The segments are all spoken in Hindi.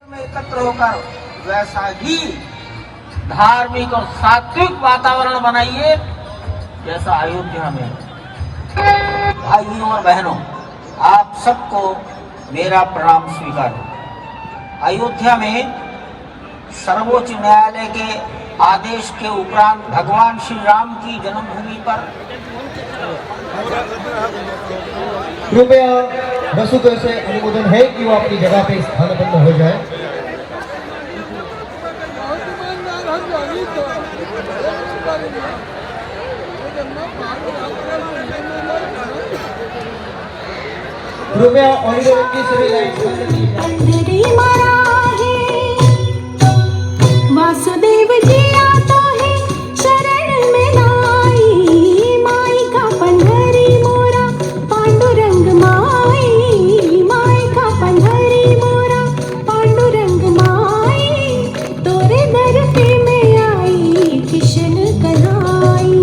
में एकत्र होकर वैसा ही धार्मिक और सात्विक वातावरण बनाइए जैसा अयोध्या में। भाइयों और बहनों, आप सबको मेरा प्रणाम स्वीकार हो। अयोध्या में सर्वोच्च न्यायालय के आदेश के उपरांत भगवान श्री राम की जन्मभूमि पर कृपया वसुदेव से अनुमोदन है कि वो अपनी जगह पे स्थानापन्न हो जाए। कृपया ऑडिटोरियम की सभी लाइट्स बंद कीजिए। वासुदेव जी आता है शरण में लाई, माई का पंढरी मोरा पांडुरंग माई, माई का पंढरी मोरा पांडुरंग माई, तोरे दर पे मैं आई किशन कन्हाई,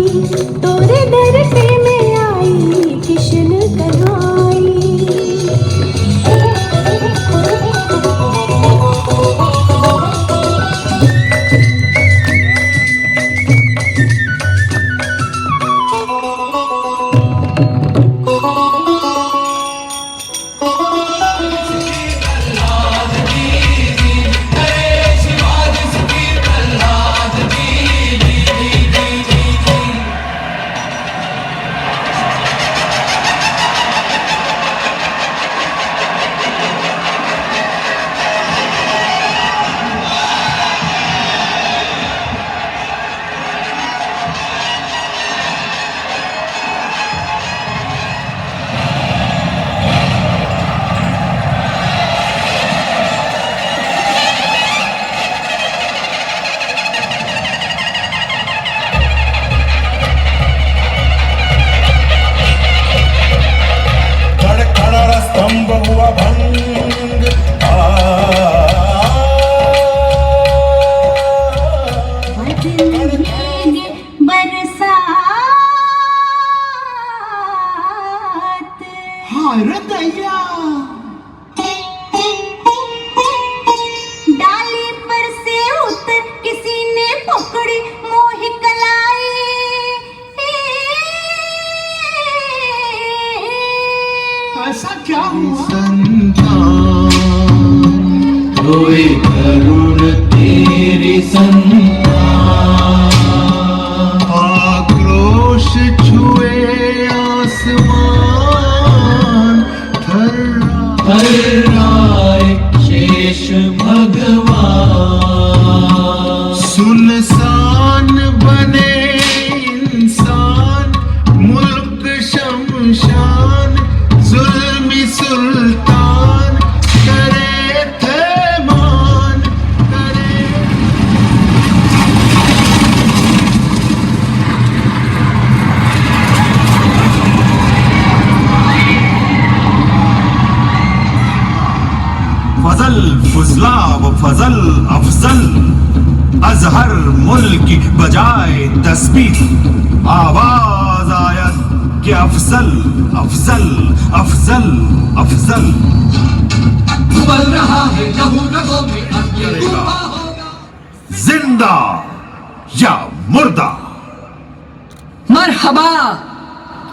तोरे दर पे मैं आई किशन कन्हाई। हुआ भंग बरसात डाली पर से उतर किसी ने पकड़ी मोहि कलाई, ऐसा क्या हुआ? रोए करुण तेरी संतान, आक्रोश छुए आसमान, थर्राए शेष भगवान, सुनसान बने इंसान, मुल्क शमशान, जुल्मी सुल्तान करे थे मान करे। फजल फजला व फजल अफजल, अजहर मुल्क बजाए तस्बीह, आवाज आयत कि अफजल अफजल अफजल अफजल। उबल रहा है लहू रगों में, अब ये धुआं होगा। जिंदा या मुर्दा। मरहबा,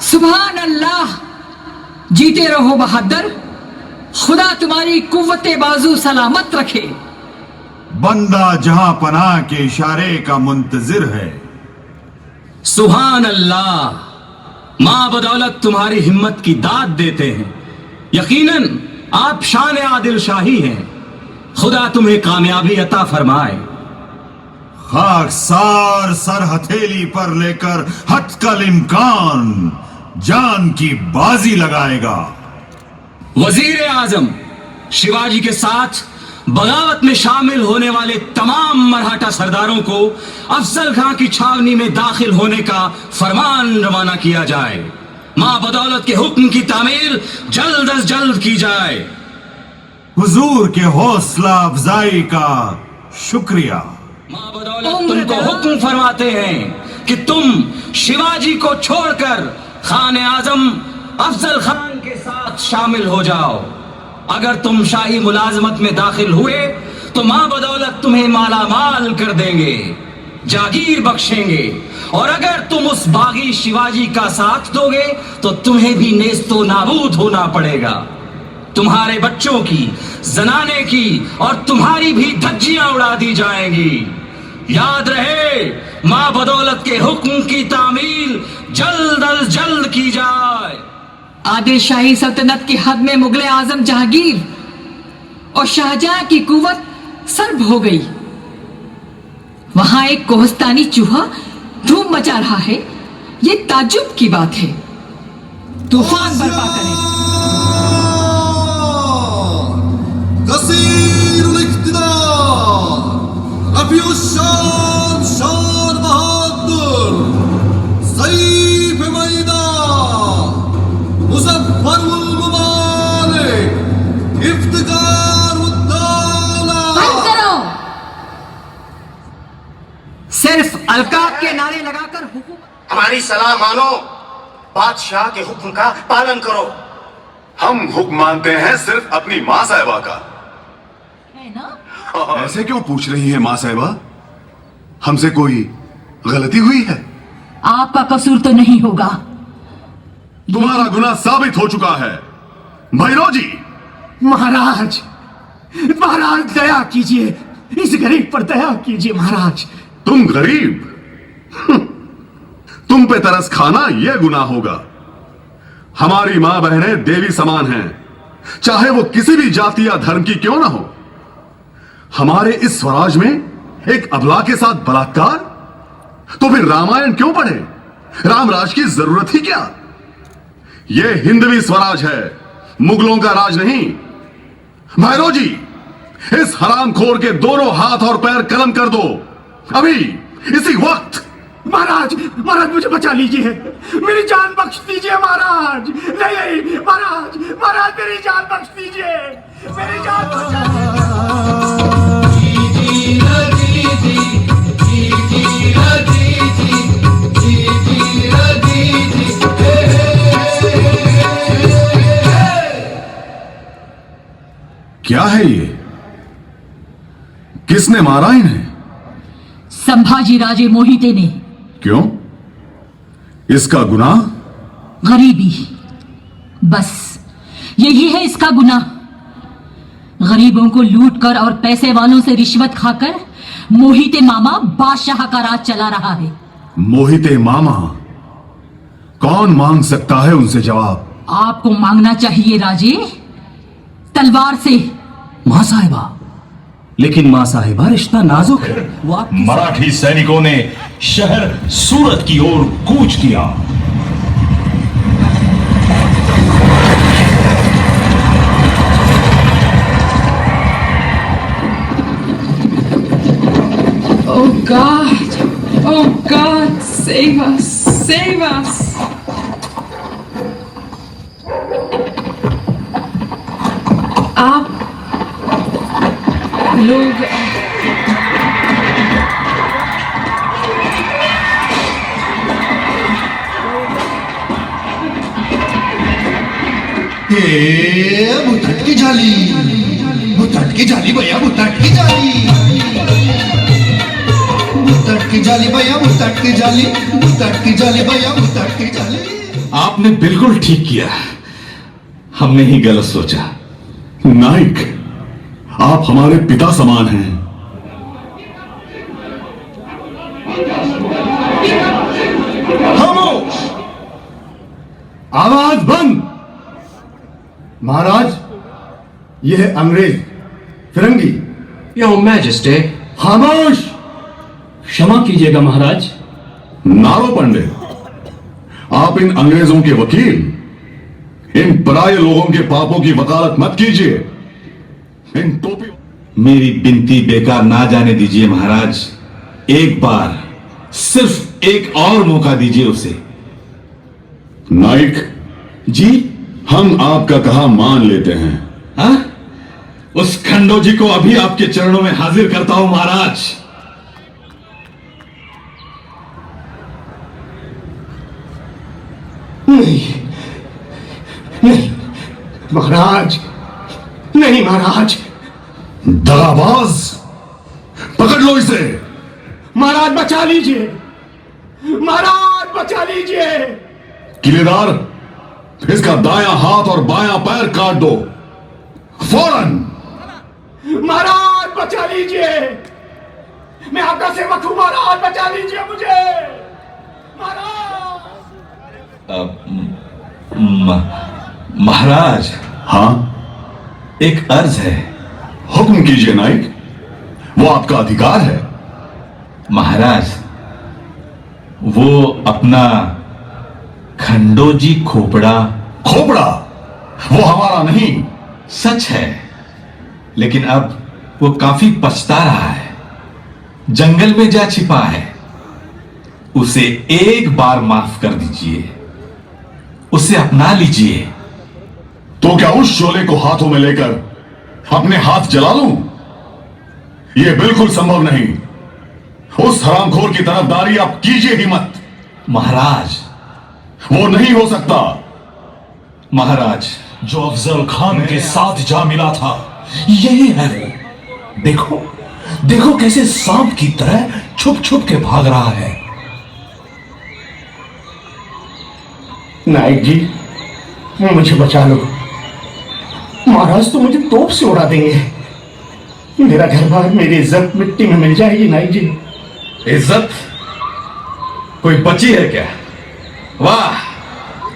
सुभान अल्लाह, जीते रहो बहादुर, खुदा तुम्हारी कुव्वते बाजू सलामत रखे। बंदा जहां पनाह के इशारे का मुंतजिर है। सुभान अल्लाह, मां बदौलत तुम्हारी हिम्मत की दाद देते हैं। यकीनन आप शान आदिल शाही हैं, खुदा तुम्हें कामयाबी अता फरमाए। खाकसार सर हथेली पर लेकर हथकल इम्कान जान की बाजी लगाएगा। वजीर आजम शिवाजी के साथ बगावत में शामिल होने वाले तमाम मराठा सरदारों को अफजल खां की छावनी में दाखिल होने का फरमान रवाना किया जाए। मां बदौलत के हुक्म की तामीर जल्द अज जल्द की जाए। हुजूर के हौसला अफजाई का शुक्रिया। मां बदौलत तुमको हुक्म फरमाते हैं कि तुम शिवाजी को छोड़कर खान आजम अफजल खान के साथ शामिल हो जाओ। अगर तुम शाही मुलाजमत में दाखिल हुए तो मां बदौलत तुम्हें माला माल कर देंगे, जागीर बख्शेंगे, और अगर तुम उस बागी शिवाजी का साथ दोगे तो तुम्हें भी नेस्तो नाबूद होना पड़ेगा। तुम्हारे बच्चों की, जनाने की और तुम्हारी भी धज्जियां उड़ा दी जाएंगी। याद रहे, मां बदौलत के हुक्म की तामील जल्द अज जल्द की जाए। आदिल शाही सल्तनत की हद में मुगल आजम जहांगीर और शाहजहां की कुव्वत सर्ब हो गई। वहां एक कोहस्तानी चूहा धूम मचा रहा है, ये ताज्जुब की बात है। तूफान बर्पा करें। कसीरुल इख्तिदार, रफीउश्शान शान बहादुर, सईफ मैदान, मुज़फ्फरुल मुबारक, इफ्तिखारुद्दौला। बंद करो। सिर्फ अलकाब के नारे लगाकर हुकूमत। हमारी सलाह मानो, बादशाह के हुक्म का पालन करो। हम हुक्म मानते हैं सिर्फ अपनी माँ साहिबा का। है ना? ऐसे क्यों पूछ रही है माँ साहिबा? हमसे कोई गलती हुई है? आपका कसूर तो नहीं होगा। तुम्हारा गुनाह साबित हो चुका है। भैरव जी। महाराज, महाराज दया कीजिए, इस गरीब पर दया कीजिए महाराज। तुम गरीब? तुम पे तरस खाना यह गुनाह होगा। हमारी मां बहनें देवी समान हैं, चाहे वो किसी भी जाति या धर्म की क्यों ना हो। हमारे इस स्वराज में एक अबला के साथ बलात्कार? तो फिर रामायण क्यों पढ़े? रामराज की जरूरत ही क्या? यह हिंदवी स्वराज है, मुगलों का राज नहीं। भैरव जी, इस हरामखोर के दोनों हाथ और पैर कलम कर दो, अभी इसी वक्त। महाराज, महाराज मुझे बचा लीजिए, मेरी जान बख्श दीजिए महाराज। नहीं महाराज, महाराज मेरी जान बख्श दीजिए, मेरी जान बचा क्या है ये? किसने मारा इन्हें? संभाजी राजे मोहिते ने। क्यों? इसका गुनाह? गरीबी, बस यही है इसका गुनाह। गरीबों को लूट कर और पैसे वालों से रिश्वत खाकर मोहिते मामा बादशाह का राज चला रहा है। मोहिते मामा? कौन मांग सकता है उनसे जवाब? आपको मांगना चाहिए राजे, तलवार से। मां साहिबा, लेकिन मां साहिबा रिश्ता नाजुक है। मराठी सैनिकों ने शहर सूरत की ओर कूच किया। Oh God, oh God, save us, save us. आप लोग बुतट की जाली, बुतट की जाली भैया, बुतट की जाली, बुतट की जाली भैया, बुतट की जाली, बुतट की जाली भैया, बुतट की जाली। आपने बिल्कुल ठीक किया, हमने ही गलत सोचा। नाइक, आप हमारे पिता समान हैं। खामोश! आवाज बंद! महाराज, यह है अंग्रेज, फिरंगी। Your majesty. खामोश! क्षमा कीजिएगा महाराज। नारो पंडित, आप इन अंग्रेजों के वकील, इन पराये लोगों के पापों की वकालत मत कीजिए। इन टोपी। मेरी बिनती बेकार ना जाने दीजिए महाराज। एक बार, सिर्फ एक और मौका दीजिए उसे। नाइक जी, हम आपका कहा मान लेते हैं। हाँ? उस खंडो जी को अभी आपके चरणों में हाजिर करता हूं महाराज। नहीं, नहीं महाराज, नहीं महाराज। दगाबाज, पकड़ लो इसे। महाराज बचा लीजिए, महाराज बचा लीजिए। किलेदार, इसका दायां हाथ और बायां पैर काट दो फौरन। महाराज बचा लीजिए, मैं आपका सेवक हूं महाराज, बचा लीजिए मुझे महाराज। हाँ, एक अर्ज है। हुक्म कीजिए नाइक, वो आपका अधिकार है। महाराज, वो अपना खंडोजी खोपड़ा। खोपड़ा वो हमारा नहीं। सच है, लेकिन अब वो काफी पछता रहा है, जंगल में जा छिपा है। उसे एक बार माफ कर दीजिए, उसे अपना लीजिए। तो क्या उस शोले को हाथों में लेकर अपने हाथ जला लूं? यह बिल्कुल संभव नहीं। उस हरामखोर की तरफदारी आप कीजिए ही मत। महाराज, वो नहीं हो सकता। महाराज, जो अफजल खान के साथ जा मिला था, यही है वो। देखो देखो कैसे सांप की तरह छुप छुप के भाग रहा है। नायक जी, मुझे बचा लो। महाराज तो मुझे तोप से उड़ा देंगे। मेरा घर बार, मेरी इज्जत मिट्टी में मिल जाएगी नायक जी। इज्जत कोई बची है क्या? वाह,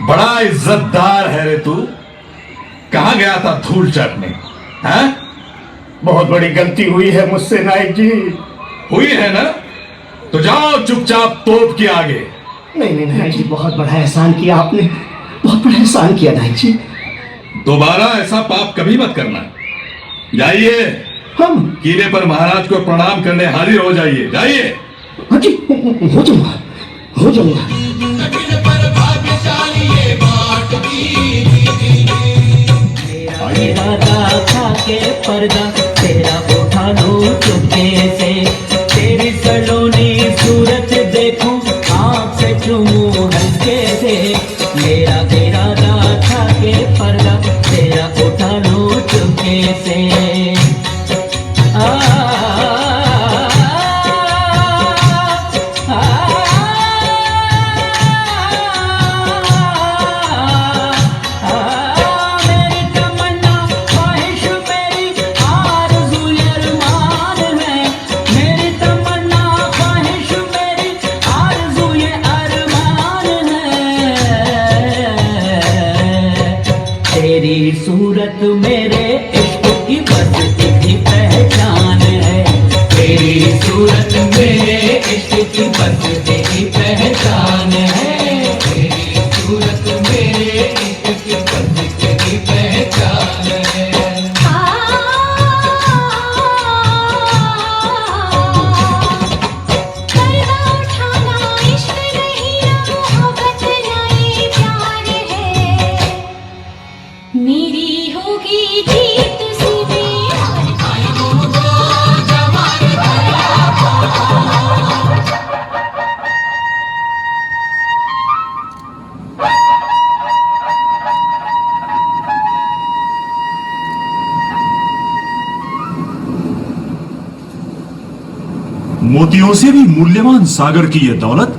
बड़ा इज्जतदार है रे तू। कहां गया था धूल चाटने? हैं? बहुत बड़ी गलती हुई है मुझसे नायक जी। हुई है ना? तो जाओ चुपचाप तोप के आगे। नहीं नहीं नायक जी, बहुत बड़ा एहसान किया आपने, बहुत बड़ा एहसान किया नायक जी। दोबारा ऐसा पाप कभी मत करना। जाइए, हम किले पर महाराज को प्रणाम करने हाजिर हो जाइए। जाइए। हाँ जी, हो जाऊंगा, हो जाऊंगा। के पर्दा तेरा उठा लो चुपके से, तेरी सलोनी सूरत देखूं आँख से चूमूं हल्के से। मेरा तेरा था के पर्दा तेरा उठा लो चुपके से। तेरी सूरत मेरे इश्क की बस एक ही पहचान है। तेरी सूरत मेरे इश्क की बस एक ही पहचान है। तेरी सूरत मेरे इश्क की बस एक ही पहचान है। मेरी होगी जीत सीधे। मोतियों से भी मूल्यवान सागर की यह दौलत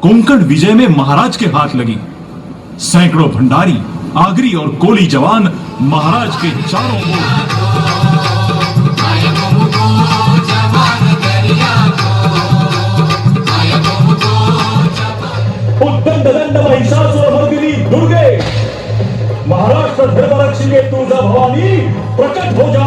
कोंकण विजय में महाराज के हाथ लगी। सैकड़ों भंडारी, आगरी और कोली जवान महाराज के चारों उद्दंड दंड महिषासुरमर्दिनी दुर्गे, महाराष्ट्र धर्मरक्षिणे तुळजा भवानी प्रकट हो जा।